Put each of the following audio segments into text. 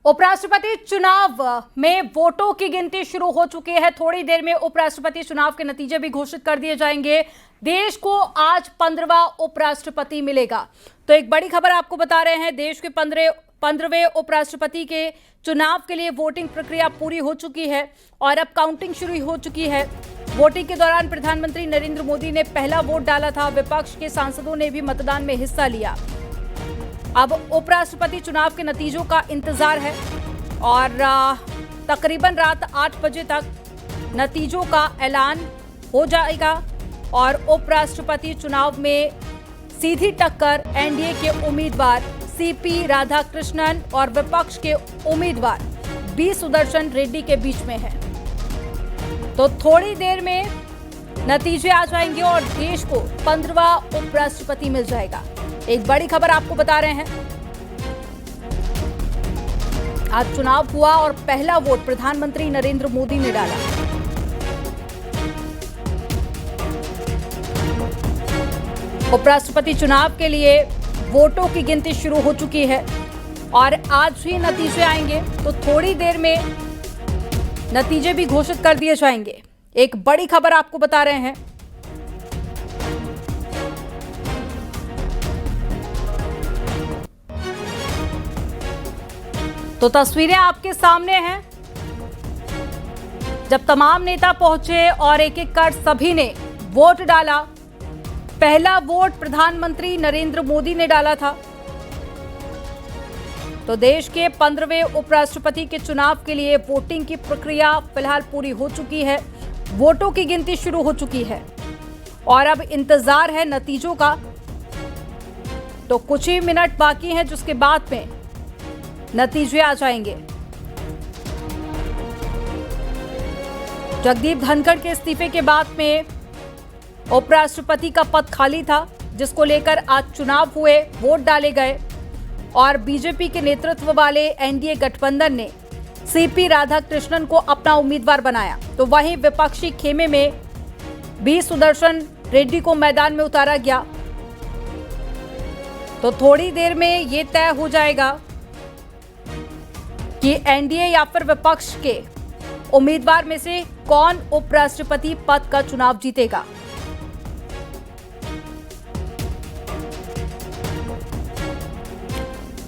उपराष्ट्रपति चुनाव में वोटों की गिनती शुरू हो चुकी है। थोड़ी देर में उपराष्ट्रपति चुनाव के नतीजे भी घोषित कर दिए जाएंगे। देश को आज 15वां उपराष्ट्रपति मिलेगा। तो एक बड़ी खबर आपको बता रहे हैं, देश के 15वें उपराष्ट्रपति के चुनाव के लिए वोटिंग प्रक्रिया पूरी हो चुकी है और अब काउंटिंग शुरू हो चुकी है। वोटिंग के दौरान प्रधानमंत्री नरेंद्र मोदी ने पहला वोट डाला था। विपक्ष के सांसदों ने भी मतदान में हिस्सा लिया। अब उपराष्ट्रपति चुनाव के नतीजों का इंतजार है और तकरीबन रात 8 बजे तक नतीजों का ऐलान हो जाएगा और उपराष्ट्रपति चुनाव में सीधी टक्कर एनडीए के उम्मीदवार सीपी राधाकृष्णन और विपक्ष के उम्मीदवार बी सुदर्शन रेड्डी के बीच में है। तो थोड़ी देर में नतीजे आ जाएंगे और देश को 15वां उपराष्ट्रपति मिल जाएगा। एक बड़ी खबर आपको बता रहे हैं, आज चुनाव हुआ और पहला वोट प्रधानमंत्री नरेंद्र मोदी ने डाला। उपराष्ट्रपति चुनाव के लिए वोटों की गिनती शुरू हो चुकी है और आज ही नतीजे आएंगे। तो थोड़ी देर में नतीजे भी घोषित कर दिए जाएंगे। एक बड़ी खबर आपको बता रहे हैं, तो तस्वीरें आपके सामने हैं। जब तमाम नेता पहुंचे और एक एक कर सभी ने वोट डाला। पहला वोट प्रधानमंत्री नरेंद्र मोदी ने डाला था। तो देश के 15वें उपराष्ट्रपति के चुनाव के लिए वोटिंग की प्रक्रिया फिलहाल पूरी हो चुकी है। वोटों की गिनती शुरू हो चुकी है और अब इंतजार है नतीजों का। तो कुछ ही मिनट बाकी हैं जिसके बाद में नतीजे आ जाएंगे। जगदीप धनखड़ के इस्तीफे के बाद में उपराष्ट्रपति का पद खाली था, जिसको लेकर आज चुनाव हुए, वोट डाले गए और बीजेपी के नेतृत्व वाले एनडीए गठबंधन ने सीपी राधाकृष्णन को अपना उम्मीदवार बनाया। तो वहीं विपक्षी खेमे में बी सुदर्शन रेड्डी को मैदान में उतारा गया। तो थोड़ी देर में ये तय हो जाएगा कि एनडीए या फिर विपक्ष के उम्मीदवार में से कौन उपराष्ट्रपति पद का चुनाव जीतेगा।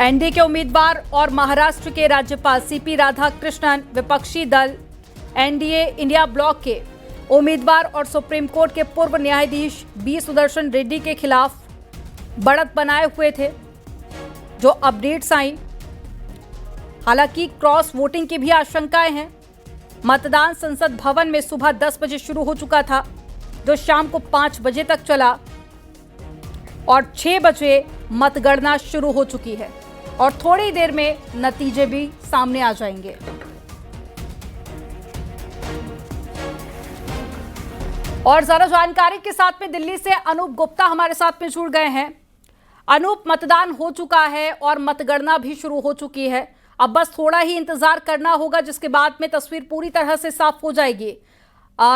एनडीए के उम्मीदवार और महाराष्ट्र के राज्यपाल सीपी राधाकृष्णन, विपक्षी दल एनडीए इंडिया ब्लॉक के उम्मीदवार और सुप्रीम कोर्ट के पूर्व न्यायाधीश बी सुदर्शन रेड्डी के खिलाफ बढ़त बनाए हुए थे। जो अपडेट्स आई, हालांकि क्रॉस वोटिंग की भी आशंकाएं हैं। मतदान संसद भवन में सुबह 10 बजे शुरू हो चुका था, जो शाम को 5 बजे तक चला और 6 बजे मतगणना शुरू हो चुकी है और थोड़ी देर में नतीजे भी सामने आ जाएंगे। और ज्यादा जानकारी के साथ में दिल्ली से अनूप गुप्ता हमारे साथ में जुड़ गए हैं। अनूप, मतदान हो चुका है और मतगणना भी शुरू हो चुकी है। अब बस थोड़ा ही इंतजार करना होगा, जिसके बाद में तस्वीर पूरी तरह से साफ हो जाएगी।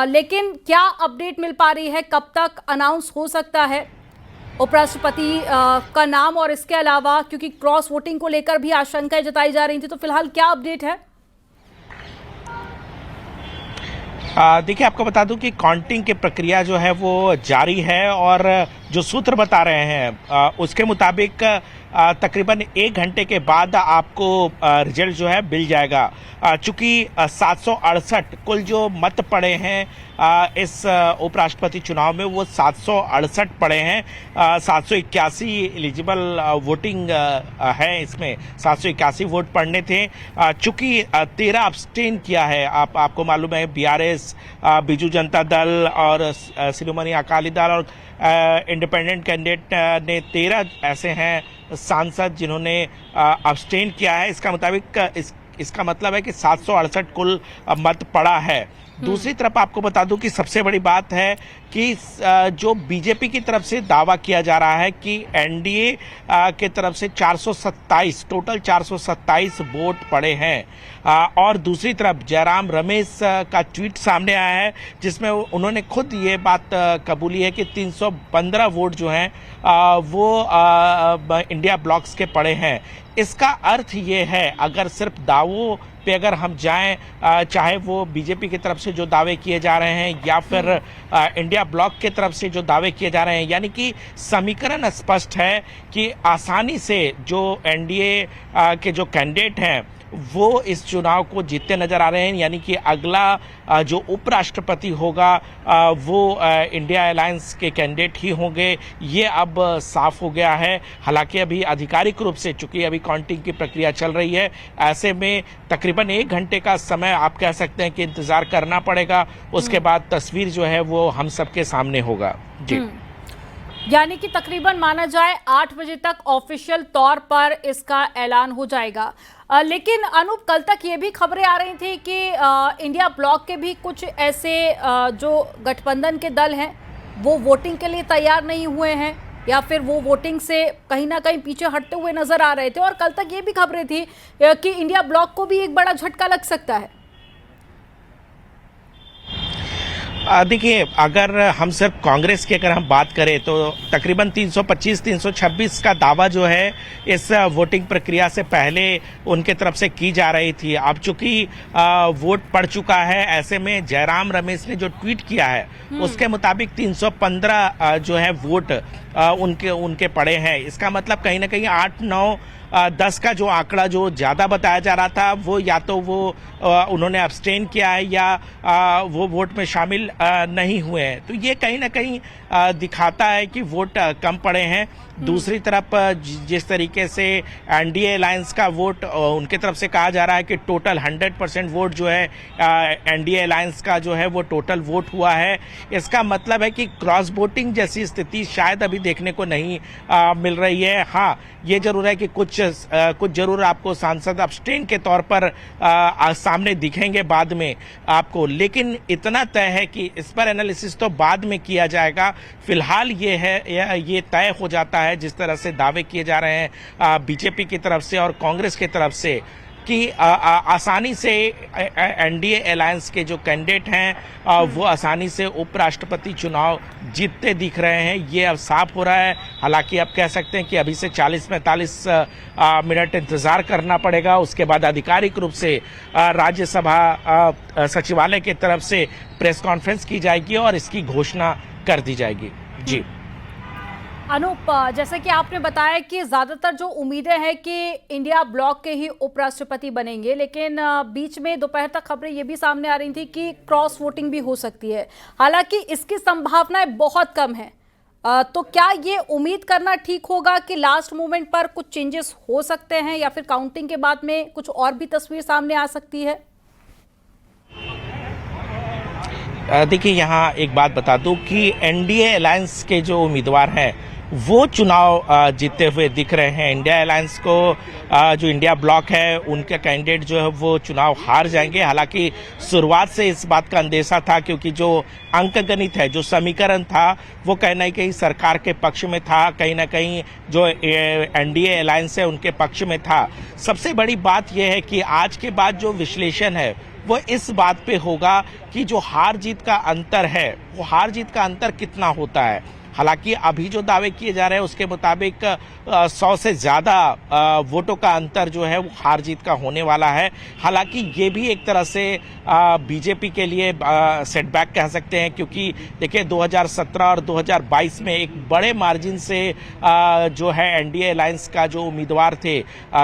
लेकिन क्या अपडेट मिल पा रही है, कब तक अनाउंस हो सकता है उपराष्ट्रपति का नाम? और इसके अलावा क्योंकि क्रॉस वोटिंग को लेकर भी आशंकाएं जताई जा रही थी, तो फिलहाल क्या अपडेट है? देखिए, आपको बता दूं कि काउंटिंग की प्रक्रिया जो है वो जारी है और जो सूत्र बता रहे हैं उसके मुताबिक तकरीबन 1 घंटे के बाद आपको रिजल्ट जो है मिल जाएगा। चूंकि 768 कुल जो मत पड़े हैं इस उपराष्ट्रपति चुनाव में, वो 768 पड़े हैं। 781 एलिजिबल वोटिंग है, इसमें 781 वोट पड़ने थे। चूंकि 13 अब्सटेन किया है, आपको मालूम है बीआरएस, बीजू जनता दल और शिरोमणि अकाली दल और इंडिपेंडेंट कैंडिडेट ने 13 ऐसे हैं सांसद जिन्होंने अब्सटेन किया है। इसका मतलब है कि 768 कुल मत पड़ा है। दूसरी तरफ आपको बता दूं कि सबसे बड़ी बात है कि जो बीजेपी की तरफ से दावा किया जा रहा है कि एनडीए के तरफ से 427 टोटल 427 वोट पड़े हैं। और दूसरी तरफ जयराम रमेश का ट्वीट सामने आया है, जिसमें उन्होंने खुद ये बात कबूली है कि 315 वोट जो हैं वो इंडिया ब्लॉक्स के पड़े हैं। इसका अर्थ ये है, अगर सिर्फ दावों पे अगर हम जाएं, चाहे वो बीजेपी की तरफ से जो दावे किए जा रहे हैं या फिर इंडिया ब्लॉक की तरफ से जो दावे किए जा रहे हैं, यानी कि समीकरण स्पष्ट है कि आसानी से जो एनडीए के जो कैंडिडेट हैं वो इस चुनाव को जीतते नजर आ रहे हैं। यानी कि अगला जो उपराष्ट्रपति होगा वो इंडिया अलायंस के कैंडिडेट ही होंगे, ये अब साफ हो गया है। हालांकि अभी आधिकारिक रूप से, चूंकि अभी काउंटिंग की प्रक्रिया चल रही है, ऐसे में तकरीबन 1 घंटे का समय आप कह सकते हैं कि इंतजार करना पड़ेगा। उसके बाद तस्वीर जो है वो हम सबके सामने होगा। जी, यानी कि तकरीबन माना जाए 8 बजे तक ऑफिशियल तौर पर इसका ऐलान हो जाएगा। लेकिन अनूप, कल तक ये भी खबरें आ रही थी कि इंडिया ब्लॉक के भी कुछ ऐसे जो गठबंधन के दल हैं वो वोटिंग के लिए तैयार नहीं हुए हैं या फिर वो वोटिंग से कहीं ना कहीं पीछे हटते हुए नजर आ रहे थे। और कल तक ये भी खबरें थी कि इंडिया ब्लॉक को भी एक बड़ा झटका लग सकता है। देखिए, अगर हम सिर्फ कांग्रेस की अगर हम बात करें तो तकरीबन 325-326 का दावा जो है इस वोटिंग प्रक्रिया से पहले उनके तरफ से की जा रही थी। अब चूंकि वोट पड़ चुका है, ऐसे में जयराम रमेश ने जो ट्वीट किया है उसके मुताबिक 315 जो है वोट उनके पड़े हैं। इसका मतलब कहीं ना कहीं 8, 9, 10 का जो आंकड़ा जो ज़्यादा बताया जा रहा था वो या तो वो उन्होंने अब्सटेन किया है या वो वोट में शामिल नहीं हुए हैं। तो ये कहीं ना कहीं दिखाता है कि वोट कम पड़े हैं। दूसरी तरफ जिस तरीके से एनडीए अलायंस का वोट उनके तरफ से कहा जा रहा है कि टोटल 100% वोट जो है एनडीए अलायंस का जो है वो टोटल वोट हुआ है। इसका मतलब है कि क्रॉस वोटिंग जैसी स्थिति शायद अभी देखने को नहीं मिल रही है। हाँ, ये जरूर है कि कुछ जरूर आपको सांसद अब्सटेन के तौर पर सामने दिखेंगे बाद में आपको, लेकिन इतना तय है कि इस पर एनालिसिस तो बाद में किया जाएगा। फिलहाल ये तय हो जाता है जिस तरह से दावे किए जा रहे हैं बीजेपी की तरफ से और कांग्रेस की तरफ से कि आसानी से एनडीए अलायंस के जो कैंडिडेट हैं वो आसानी से उपराष्ट्रपति चुनाव जीतते दिख रहे हैं। ये अब साफ हो रहा है। हालांकि अब कह सकते हैं कि अभी से 40-45 मिनट इंतजार करना पड़ेगा। उसके बाद आधिकारिक रूप से राज्यसभा सचिवालय की तरफ से प्रेस कॉन्फ्रेंस की जाएगी और इसकी घोषणा कर दी जाएगी। जी अनूप, जैसे कि आपने बताया कि ज्यादातर जो उम्मीदें हैं कि इंडिया ब्लॉक के ही उपराष्ट्रपति बनेंगे, लेकिन बीच में दोपहर तक खबरें ये भी सामने आ रही थी कि क्रॉस वोटिंग भी हो सकती है। हालांकि इसकी संभावनाएं बहुत कम है। तो क्या ये उम्मीद करना ठीक होगा कि लास्ट मोमेंट पर कुछ चेंजेस हो सकते हैं या फिर काउंटिंग के बाद में कुछ और भी तस्वीर सामने आ सकती है? देखिए, यहाँ एक बात बता दूं कि एनडीए अलायंस के जो उम्मीदवार हैं वो चुनाव जीतते हुए दिख रहे हैं। इंडिया अलायंस को जो इंडिया ब्लॉक है उनके कैंडिडेट जो है वो चुनाव हार जाएंगे। हालांकि शुरुआत से इस बात का अंदेशा था, क्योंकि जो अंकगणित है, जो समीकरण था, वो कहीं ना कहीं सरकार के पक्ष में था, कहीं ना कहीं जो एनडीए अलायंस है उनके पक्ष में था। सबसे बड़ी बात यह है कि आज के बाद जो विश्लेषण है वो इस बात पे होगा कि जो हार जीत का अंतर है वो हार जीत का अंतर कितना होता है। हालांकि अभी जो दावे किए जा रहे हैं उसके मुताबिक 100 से ज़्यादा वोटों का अंतर जो है वो हार जीत का होने वाला है। हालांकि ये भी एक तरह से बीजेपी के लिए सेटबैक कह सकते हैं, क्योंकि देखिए 2017 और 2022 में एक बड़े मार्जिन से जो है एनडीए अलायंस का जो उम्मीदवार थे,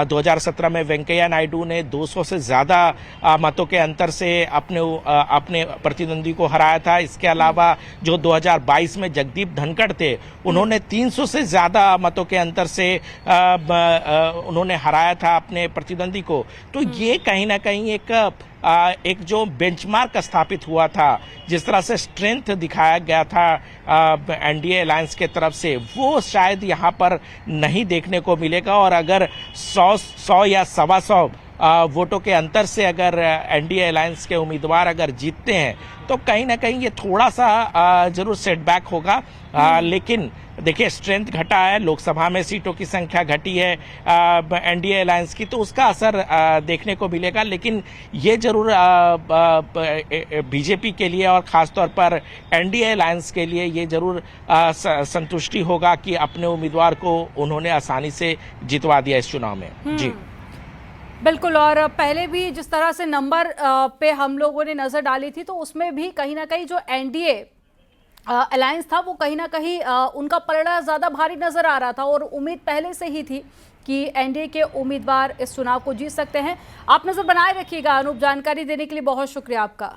2017 में वेंकैया नायडू ने 200 से ज़्यादा मतों के अंतर से अपने प्रतिद्वंदी को हराया था। इसके अलावा जो 2022 में जगदीप धनखड़ थे, उन्होंने 300 से ज्यादा मतों के अंतर से उन्होंने हराया था अपने प्रतिद्वंदी को। तो ये कहीं ना कहीं एक जो बेंचमार्क स्थापित हुआ था, जिस तरह से स्ट्रेंथ दिखाया गया था एनडीए अलायंस के तरफ से, वो शायद यहाँ पर नहीं देखने को मिलेगा। और अगर 100 या 125 वोटों के अंतर से अगर एनडीए अलायंस के उम्मीदवार अगर जीतते हैं तो कहीं ना कहीं ये थोड़ा सा जरूर सेटबैक होगा। लेकिन देखिए स्ट्रेंथ घटा है, लोकसभा में सीटों की संख्या घटी है एनडीए अलायंस की, तो उसका असर देखने को मिलेगा। लेकिन ये जरूर बीजेपी के लिए और खासतौर पर एनडीए अलायंस के लिए ये जरूर संतुष्टि होगा कि अपने उम्मीदवार को उन्होंने आसानी से जितवा दिया इस चुनाव में। जी बिल्कुल। और पहले भी जिस तरह से नंबर पे हम लोगों ने नजर डाली थी, तो उसमें भी कहीं ना कहीं जो एनडीए अलायंस था वो कहीं ना कहीं उनका पलड़ा ज्यादा भारी नजर आ रहा था और उम्मीद पहले से ही थी कि एनडीए के उम्मीदवार इस चुनाव को जीत सकते हैं। आप नजर बनाए रखिएगा। अनूप, जानकारी देने के लिए बहुत शुक्रिया आपका।